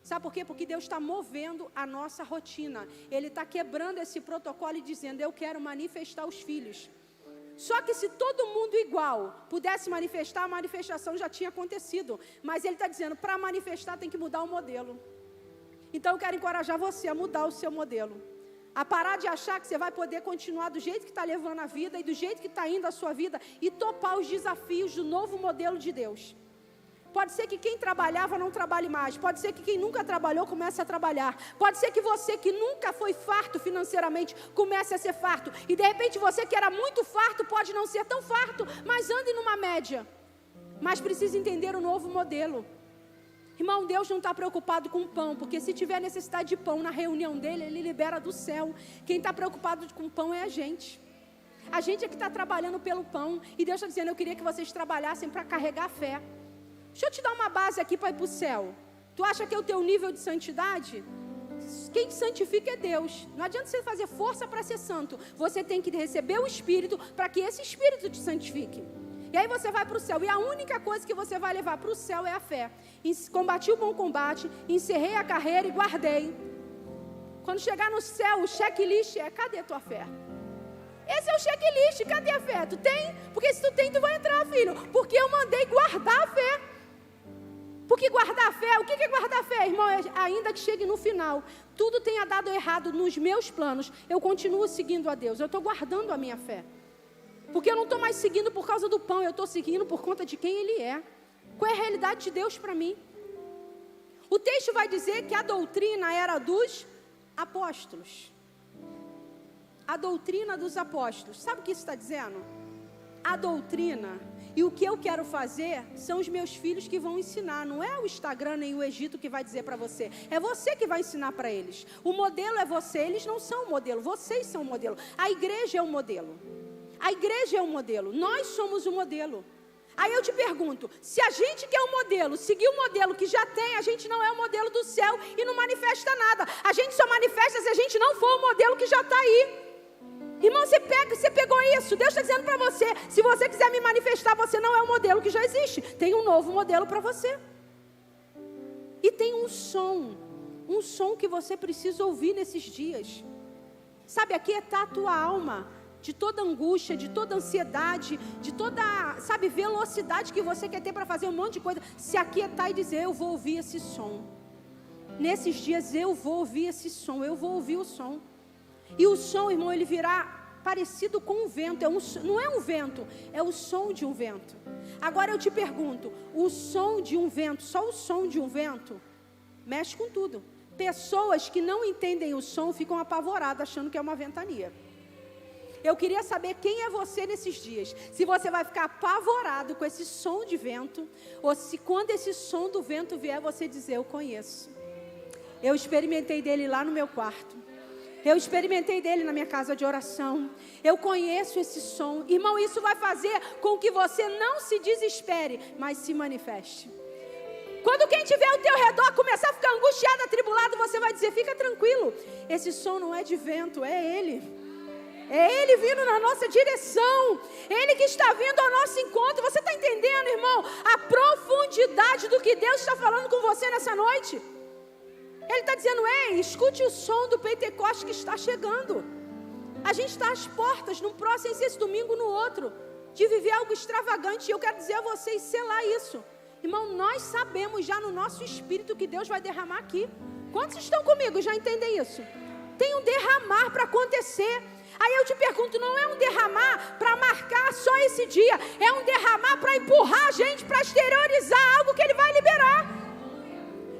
Sabe por quê? Porque Deus está movendo a nossa rotina. Ele está quebrando esse protocolo e dizendo, eu quero manifestar os filhos. Só que se todo mundo igual pudesse manifestar, a manifestação já tinha acontecido. Mas Ele está dizendo, para manifestar tem que mudar o modelo. Então eu quero encorajar você a mudar o seu modelo. A parar de achar que você vai poder continuar do jeito que está levando a vida e do jeito que está indo a sua vida e topar os desafios do novo modelo de Deus. Pode ser que quem trabalhava não trabalhe mais. Pode ser que quem nunca trabalhou comece a trabalhar. Pode ser que você que nunca foi farto financeiramente comece a ser farto. E de repente você que era muito farto pode não ser tão farto, mas ande numa média. Mas precisa entender o novo modelo. Irmão, Deus não está preocupado com pão, porque se tiver necessidade de pão na reunião dele, Ele libera do céu. Quem está preocupado com pão é a gente. A gente é que está trabalhando pelo pão. E Deus está dizendo, eu queria que vocês trabalhassem para carregar a fé. Deixa eu te dar uma base aqui para ir para o céu. Tu acha que é o teu nível de santidade? Quem te santifica é Deus. Não adianta você fazer força para ser santo. Você tem que receber o Espírito para que esse Espírito te santifique. E aí você vai para o céu. E a única coisa que você vai levar para o céu é a fé. Combati o bom combate, encerrei a carreira e guardei. Quando chegar no céu, o checklist é, cadê a tua fé? Esse é o checklist. Cadê a fé? Tu tem? Porque se tu tem, tu vai entrar, filho. Porque eu mandei guardar a fé. Porque guardar a fé, o que é guardar a fé, irmão? Ainda que chegue no final, tudo tenha dado errado nos meus planos, eu continuo seguindo a Deus. Eu estou guardando a minha fé. Porque eu não estou mais seguindo por causa do pão, eu estou seguindo por conta de quem Ele é. Qual é a realidade de Deus para mim? O texto vai dizer que a doutrina era dos apóstolos. A doutrina dos apóstolos. Sabe o que isso está dizendo? A doutrina e o que eu quero fazer são os meus filhos que vão ensinar. Não é o Instagram nem o Egito que vai dizer para você. É você que vai ensinar para eles. O modelo é você, eles não são o modelo. Vocês são o modelo. A igreja é o modelo. A igreja é o modelo. Nós somos o modelo. Aí eu te pergunto, se a gente quer um modelo, seguir o modelo que já tem, a gente não é o modelo do céu e não manifesta nada. A gente só manifesta se a gente não for o modelo que já está aí. Irmão, você pegou isso. Deus está dizendo para você, se você quiser me manifestar, você não é o modelo que já existe. Tem um novo modelo para você. E tem um som que você precisa ouvir nesses dias. Sabe, aquietar a tua alma de toda angústia, de toda ansiedade, de toda, sabe, velocidade que você quer ter para fazer um monte de coisa. Se aquietar e dizer, eu vou ouvir esse som. Nesses dias eu vou ouvir esse som, eu vou ouvir o som. E o som, irmão, ele virá parecido com um vento. Não é um vento, é o som de um vento. Agora eu te pergunto, o som de um vento, só o som de um vento, mexe com tudo. Pessoas que não entendem o som ficam apavoradas, achando que é uma ventania. Eu queria saber quem é você nesses dias. Se você vai ficar apavorado com esse som de vento, ou se quando esse som do vento vier, você dizer, eu conheço. Eu experimentei dele lá no meu quarto. Eu experimentei dele na minha casa de oração. Eu conheço esse som. Irmão, isso vai fazer com que você não se desespere, mas se manifeste. Quando quem tiver ao teu redor começar a ficar angustiado, atribulado, você vai dizer, fica tranquilo. Esse som não é de vento, é ele. É Ele vindo na nossa direção. Ele que está vindo ao nosso encontro. Você está entendendo, irmão? A profundidade do que Deus está falando com você nessa noite. Ele está dizendo, ei, escute o som do Pentecoste que está chegando. A gente está às portas, num próximo, esse domingo, no outro, de viver algo extravagante. E eu quero dizer a vocês, selar isso. Irmão, nós sabemos já no nosso espírito que Deus vai derramar aqui. Quantos estão comigo, já entendem isso? Tem um derramar para acontecer. Aí eu te pergunto, não é um derramar para marcar só esse dia, é um derramar para empurrar a gente, para exteriorizar algo que Ele vai liberar.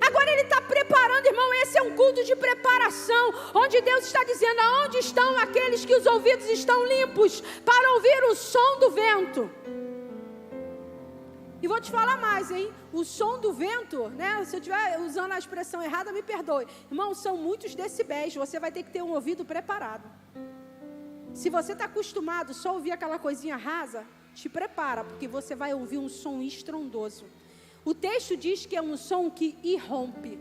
Agora Ele está preparando, irmão, esse é um culto de preparação, onde Deus está dizendo, aonde estão aqueles que os ouvidos estão limpos, para ouvir o som do vento. E vou te falar mais, hein, o som do vento, né, se eu estiver usando a expressão errada, me perdoe. Irmão, são muitos decibéis, você vai ter que ter um ouvido preparado. Se você está acostumado só a ouvir aquela coisinha rasa, te prepara, porque você vai ouvir um som estrondoso. O texto diz que é um som que irrompe.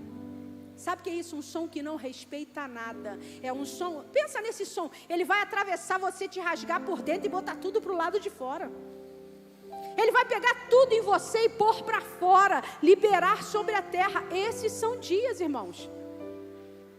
Sabe o que é isso? Um som que não respeita nada. É um som, pensa nesse som, ele vai atravessar você, te rasgar por dentro e botar tudo para o lado de fora. Ele vai pegar tudo em você e pôr para fora, liberar sobre a terra. Esses são dias, irmãos.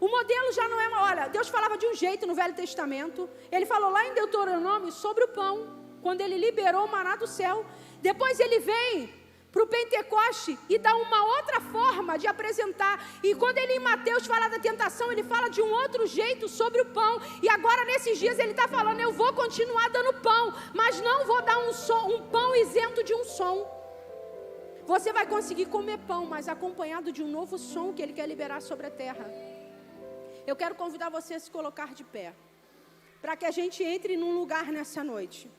O modelo já não é, olha, Deus falava de um jeito no Velho Testamento. Ele falou lá em Deuteronômio sobre o pão, quando Ele liberou o maná do céu. Depois Ele vem para o Pentecoste e dá uma outra forma de apresentar. E quando Ele em Mateus fala da tentação, Ele fala de um outro jeito sobre o pão. E agora nesses dias Ele está falando, eu vou continuar dando pão, mas não vou dar um pão isento de um som. Você vai conseguir comer pão, mas acompanhado de um novo som que Ele quer liberar sobre a terra. Eu quero convidar você a se colocar de pé, para que a gente entre num lugar nessa noite.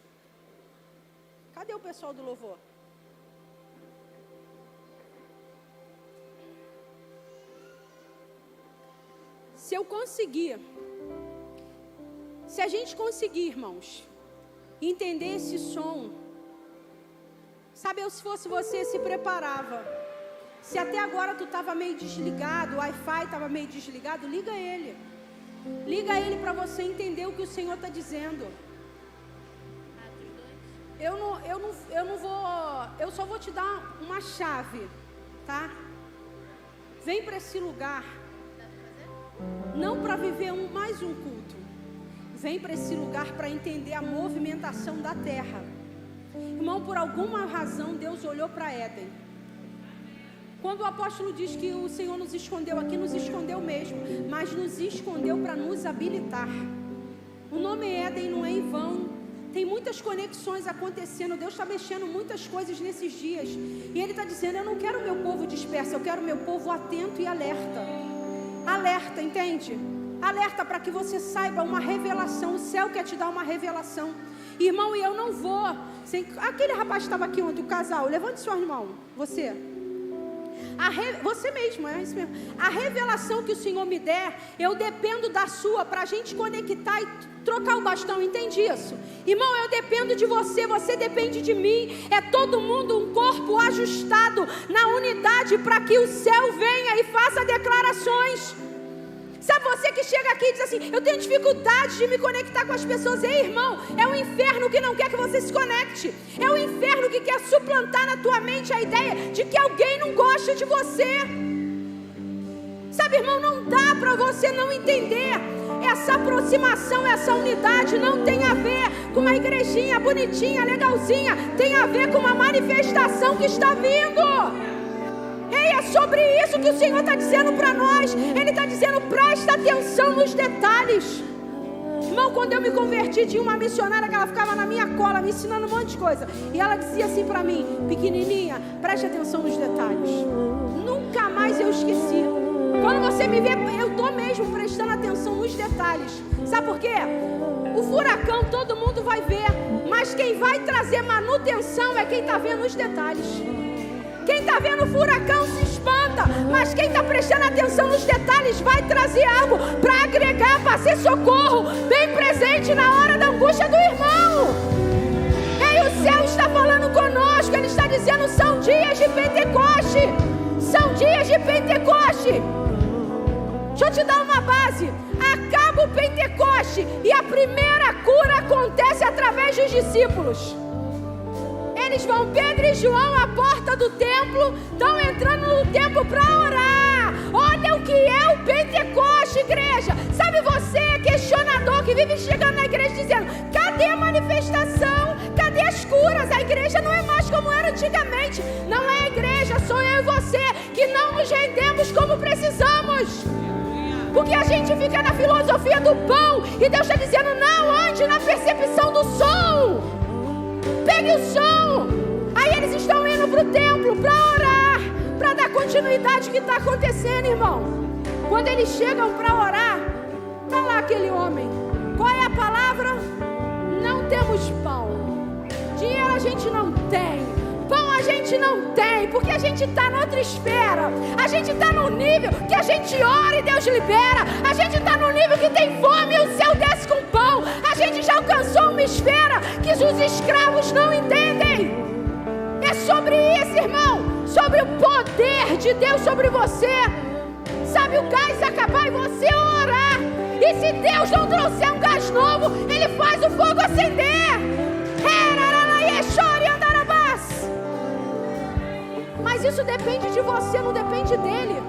Cadê o pessoal do louvor? Se eu conseguir, se a gente conseguir, irmãos, entender esse som, sabe, eu se fosse você, se preparava. Se até agora tu estava meio desligado, o Wi-Fi estava meio desligado, liga ele. Liga ele para você entender o que o Senhor está dizendo. Eu só vou te dar uma chave, tá? Vem para esse lugar, não para viver mais um culto. vem para esse lugar para entender a movimentação da terra. Irmão, por alguma razão Deus olhou para Éden. Quando o apóstolo diz que o Senhor nos escondeu aqui, nos escondeu mesmo, mas nos escondeu para nos habilitar. O nome Éden não é em vão. Tem muitas conexões acontecendo. Deus está mexendo muitas coisas nesses dias. E Ele está dizendo: eu não quero o meu povo disperso, eu quero o meu povo atento e alerta. Alerta, entende? Alerta para que você saiba uma revelação. O céu quer te dar uma revelação. Irmão, e eu não vou aquele rapaz que estava aqui ontem, o casal, levante sua mão. Você mesmo, é isso mesmo. A revelação que o Senhor me der, eu dependo da sua, para a gente conectar e trocar o bastão, entende isso? Irmão, eu dependo de você, você depende de mim. É todo mundo um corpo ajustado na unidade, para que o céu venha e faça declarações. Sabe, você que chega aqui e diz assim: eu tenho dificuldade de me conectar com as pessoas. Ei, irmão, é o inferno que não quer que você se conecte. É o inferno que quer suplantar na tua mente a ideia de que alguém não gosta de você. Sabe, irmão, não dá para você não entender. Essa aproximação, essa unidade não tem a ver com uma igrejinha bonitinha, legalzinha. Tem a ver com uma manifestação que está vindo. Ei, é sobre isso que o Senhor está dizendo para nós. Ele está dizendo: presta atenção nos detalhes. Irmão, quando eu me converti, tinha uma missionária que ela ficava na minha cola, me ensinando um monte de coisa. E ela dizia assim para mim, pequenininha: preste atenção nos detalhes. Nunca mais eu esqueci. Quando você me vê, eu estou mesmo prestando atenção nos detalhes. Sabe por quê? O furacão todo mundo vai ver, mas quem vai trazer manutenção é quem está vendo os detalhes. Quem está vendo o furacão se espanta, mas quem está prestando atenção nos detalhes vai trazer algo para agregar, para ser socorro bem presente na hora da angústia do irmão. Ei, o céu está falando conosco. Ele está dizendo: são dias de Pentecoste. São dias de Pentecoste. Deixa eu te dar uma base. Acaba o Pentecoste e a primeira cura acontece através dos discípulos. Eles vão, Pedro e João, à porta do templo, estão entrando no templo para orar. Olha o que é o Pentecoste, igreja. Sabe, você, questionador, que vive chegando na igreja dizendo: cadê a manifestação? Cadê as curas? A igreja não é mais como era antigamente. Não é a igreja, sou eu e você que não nos rendemos como precisamos. Porque a gente fica na filosofia do pão e Deus está dizendo: não ande na percepção do som. Pegue o som. Aí eles estão indo para o templo para orar, para dar continuidade ao que está acontecendo, irmão. Quando eles chegam para orar, está lá aquele homem. Qual é a palavra? Não temos pão. Dinheiro a gente não tem. Pão a gente não tem, porque a gente está noutra esfera. A gente está no nível que a gente ora e Deus libera. A gente está no nível que tem fome e o céu desce com pão. A gente já alcançou uma esfera que os escravos não entendem. É sobre isso, irmão. Sobre o poder de Deus sobre você. Sabe, o gás acabar e você orar. E se Deus não trouxer um gás novo, Ele faz o fogo acender. Mas isso depende de você, não depende dele.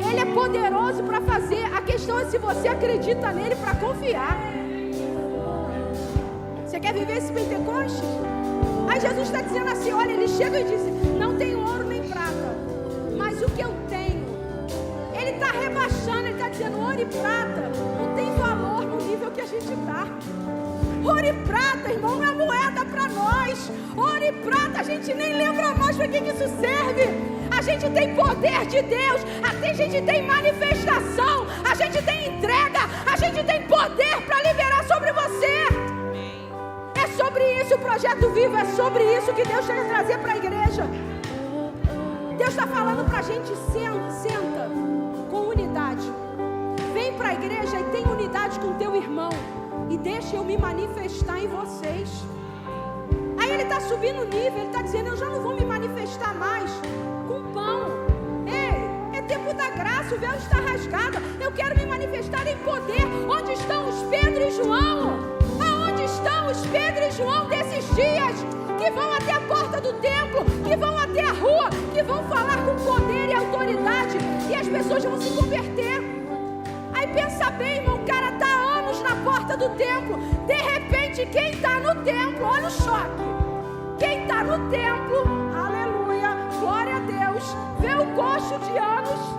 Ele é poderoso para fazer. A questão é se você acredita nele para confiar. Você quer viver esse Pentecoste? Aí Jesus está dizendo assim: olha, ele chega e diz: não tenho ouro nem prata, mas o que eu tenho. Ele está rebaixando, ele está dizendo: ouro e prata não tem valor no nível que a gente está. Ouro e prata, irmão, é moeda para nós. Ouro e prata, a gente nem lembra mais para que isso serve. A gente tem poder de Deus, a gente tem manifestação, a gente tem entrega, a gente tem poder para liberar sobre você. É sobre isso o Projeto Vivo, é sobre isso que Deus quer trazer para a igreja. Deus está falando para a gente: senta com unidade. Vem para a igreja e tem unidade com o teu irmão. E deixa eu me manifestar em vocês. Aí ele está subindo o nível, ele está dizendo: eu já não vou me manifestar mais com pão. Ei, é tempo da graça, o véu está rasgado. Eu quero me manifestar em poder. Onde estão os Pedro e João? Aonde estão os Pedro e João desses dias? Que vão até a porta do templo, que vão até a rua, que vão falar com poder e autoridade, e as pessoas vão se converter. Aí pensa bem, irmão, o cara está anos na porta fora do templo. De repente, quem está no templo, olha o choque. Quem está no templo, aleluia, glória a Deus, vê o coxo de anos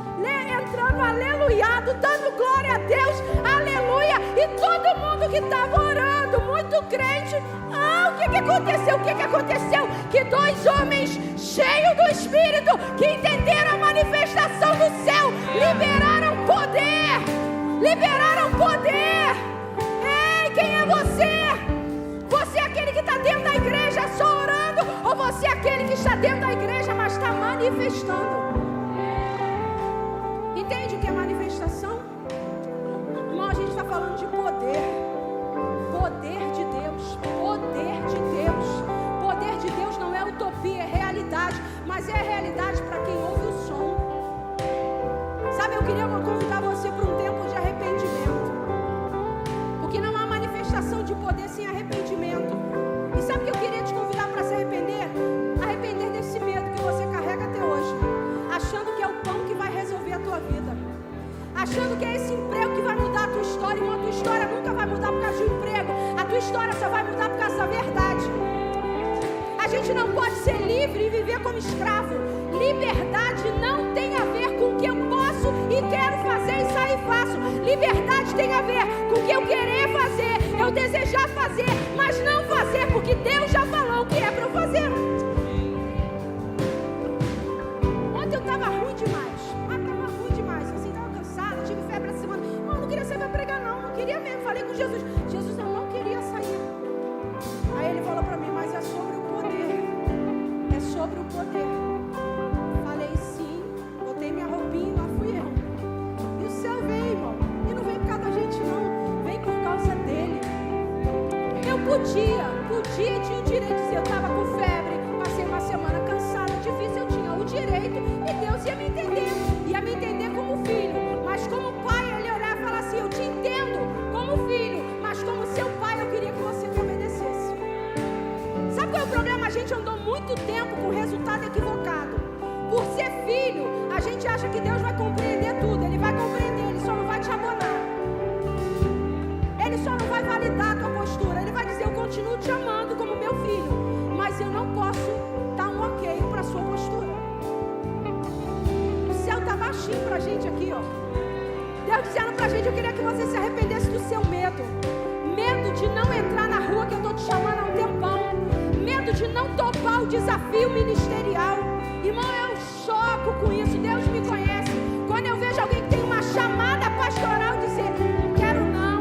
entrando aleluiado, dando glória a Deus, aleluia, e todo mundo que estava orando, muito crente, o que aconteceu? O que aconteceu? Que dois homens cheios do Espírito, que entenderam a manifestação do céu, liberaram poder, Ei, quem é você? Você é aquele que está dentro da igreja só orando, ou você é aquele que está dentro da igreja, mas está manifestando? Entende o que é manifestação? Irmão, a gente está falando de poder. Poder de Deus. Poder de Deus. Poder de Deus não é utopia, é realidade. Mas é realidade para quem ouve o som. Sabe, eu queria convidar você para um tempo de arrependimento. Porque não há manifestação de poder sem arrependimento. E sabe o que eu queria te convidar para se arrepender? Arrepender desse medo que você carrega até hoje. Achando que é o pão que vai resolver a tua vida. Achando que é esse emprego que vai mudar a tua história. Irmão, a tua história nunca vai mudar por causa de um emprego. A tua história só vai mudar por causa da verdade. A gente não pode ser livre e viver como escravo. Liberdade não tem a ver com o que eu posso e quero fazer e sair e faço. Liberdade tem a ver com o que eu querer fazer, eu desejar fazer, mas não fazer, porque Deus já falou o que é para eu fazer. Ontem eu estava ruim demais. Assim, estava cansada, tive febre essa semana. Não queria sair para pregar não queria mesmo. Falei com Jesus, eu não queria sair. Aí ele falou para mim, mas é sobre o poder. É sobre o poder. Falei sim, botei minha roupinha e lá fui eu. E o céu veio, irmão. E não vem por causa da gente não, vem por causa dele. Eu podia e tinha o direito de dizer, eu estava com febre, passei uma semana cansada, difícil, eu tinha o direito, e Deus ia me entender como filho, mas como pai, ele olhar e falar assim, eu te entendo como filho, mas como seu pai, eu queria que você me obedecesse. Sabe qual é o problema? A gente andou muito tempo com resultado equivocado. Por ser filho, a gente acha que Deus vai compreender tudo, ele vai compreender, ele só não vai te abonar. Ele só não vai validar a tua postura. Ele vai dizer, eu continuo te amando como meu filho, mas eu não posso dar um ok para a sua postura. O céu está baixinho para a gente aqui, ó. Deus dizendo para a gente, eu queria que você se arrependesse do seu medo. Medo de não entrar na rua que eu estou te chamando há um tempão. Medo de não topar o desafio ministerial. Irmão, eu choco com isso. Deus me conhece. Quando eu vejo alguém que tem uma chamada pastoral dizer, não quero não.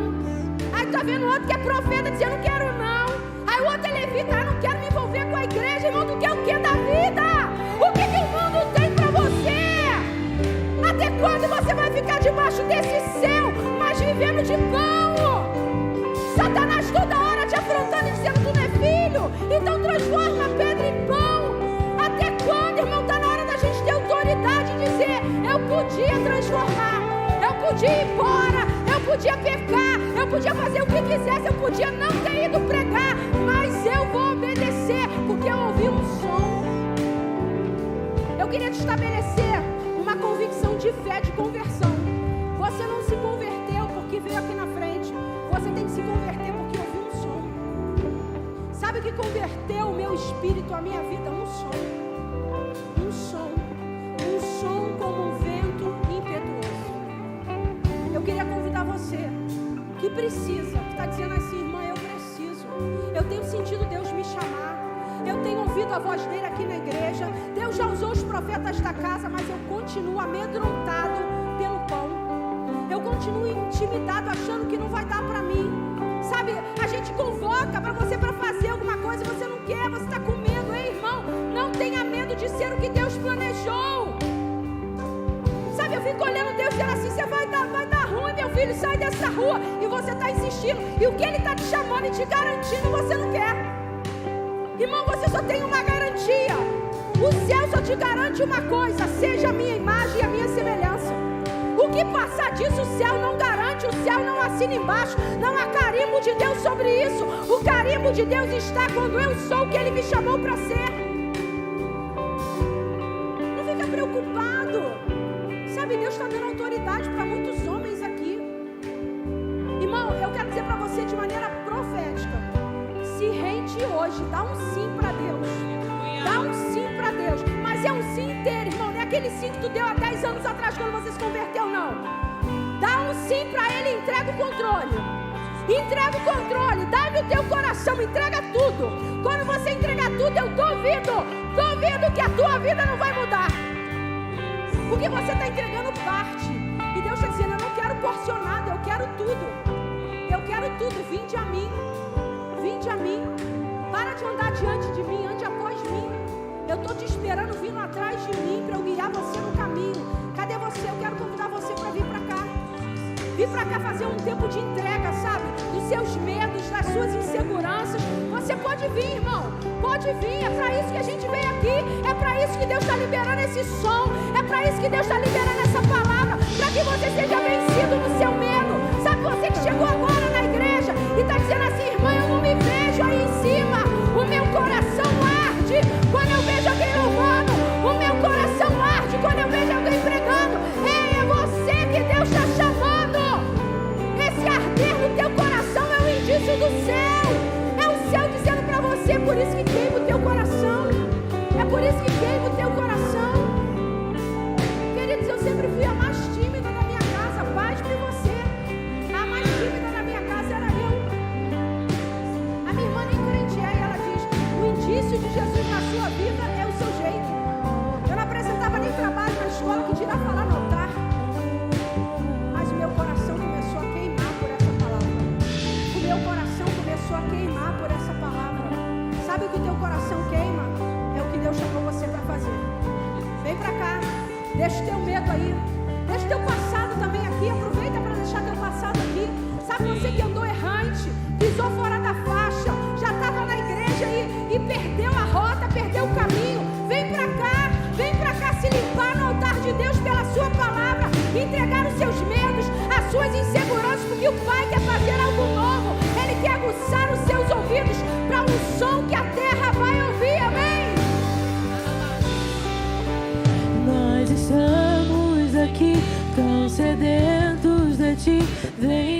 Aí tá vendo outro que é profeta dizendo, não quero não. Aí o outro é levita, não quero me envolver com a igreja. Irmão, tu quer o que da vida? O que o mundo tem pra você? Até quando você vai ficar debaixo desse céu, mas vivendo de pão? Satanás toda hora te afrontando e dizendo, tu não é filho? Então transforma a pedra em pão. Até quando, irmão? Tá na hora da gente ter autoridade e dizer, eu podia transformar, eu podia ir embora, eu podia pecar, eu podia fazer o que quisesse, eu podia não ter ido pregar, mas eu vou obedecer, porque eu ouvi um som. Eu queria te estabelecer uma convicção de fé, de conversão. Você não se converteu porque veio aqui na frente, você tem que se converter porque ouviu um som. Sabe o que converteu o meu espírito, a minha vida? Um som como um vento impetuoso. Eu queria convidar você que precisa, que está dizendo assim, irmã, eu preciso, eu tenho sentido Deus me chamar, eu tenho ouvido a voz dele aqui na igreja, Deus já usou os profetas da casa, mas eu continuo amedrontado pelo pão, eu continuo intimidado achando que não vai dar para mim. Sabe, a gente convoca para você para fazer alguma coisa e você não quer, você está com medo. Ei, irmão, não tenha medo de ser o que Deus planejou. Sabe, eu fico olhando Deus dizendo assim, você vai dar ruim, meu filho, sai dessa rua. E você está insistindo. E o que Ele está te chamando e te garantindo, você não quer. Irmão, você só tem uma garantia. O céu só te garante uma coisa, seja a minha imagem e a minha semelhança. O que passar disso, o céu não garante, o céu não assina embaixo, não há carimbo de Deus sobre isso. O carimbo de Deus está quando eu sou o que Ele me chamou para ser. Não fica preocupado. Sabe, Deus está dando autoridade para muitos homens aqui. Irmão, eu quero dizer para você de hoje, dá um sim para Deus. Dá um sim para Deus. Mas é um sim inteiro, irmão. Não é aquele sim que tu deu há 10 anos atrás quando você se converteu, não. Dá um sim para Ele e entrega o controle. Entrega o controle. Dá-me o teu coração. Entrega tudo. Quando você entregar tudo, eu duvido que a tua vida não vai mudar. Porque você está entregando parte. E Deus está dizendo, eu não quero porcionado, eu quero tudo. Eu quero tudo, vinde a mim. Vinde a mim. Para de andar diante de mim, ande após mim. Eu estou te esperando vindo atrás de mim para eu guiar você no caminho. Cadê você? Eu quero convidar você para vir para cá. Vir para cá fazer um tempo de entrega, sabe? Dos seus medos, das suas inseguranças. Você pode vir, irmão. Pode vir. É para isso que a gente veio aqui. É para isso que Deus está liberando esse som. É para isso que Deus está liberando essa palavra. Para que você seja vencido no seu medo. Sabe, você que chegou agora na igreja e está dizendo assim, irmã, eu não me vejo aí em cima. O meu coração arde quando eu vejo alguém louvando. O meu coração arde quando eu vejo alguém pregando. Ei, é você que Deus está chamando. Esse arder no teu coração é um indício do céu. É o céu dizendo para você, é por isso que queima o teu coração. É por isso que queima o teu coração. Queridos, eu sempre fui a mais tímida da minha casa. Paz para você. A mais tímida da minha casa era eu. A minha irmã nem crente é, e ela diz, o indício de Jesus na sua vida é o seu jeito. Eu não apresentava nem trabalho na escola, que dirá falar no altar. Mas o meu coração começou a queimar por essa palavra. O meu coração começou a queimar por essa palavra. Sabe o que o teu coração queima? É o que Deus chamou você para fazer. Vem para cá. Deixa o teu medo aí. Deixa o teu passado também aqui. Aproveita para deixar teu passado aqui. Sabe, você que andou errante, pisou fora da faixa, já estava na igreja e perdeu a rota, perdeu o caminho. Vem para cá se limpar no altar de Deus pela sua palavra. Entregar os seus medos, as suas inseguranças, porque o Pai quer fazer algo novo. Ele quer aguçar os seus ouvidos para um som que a terra vai ouvir. Amém? Nós estamos aqui tão sedentos de ti. Vem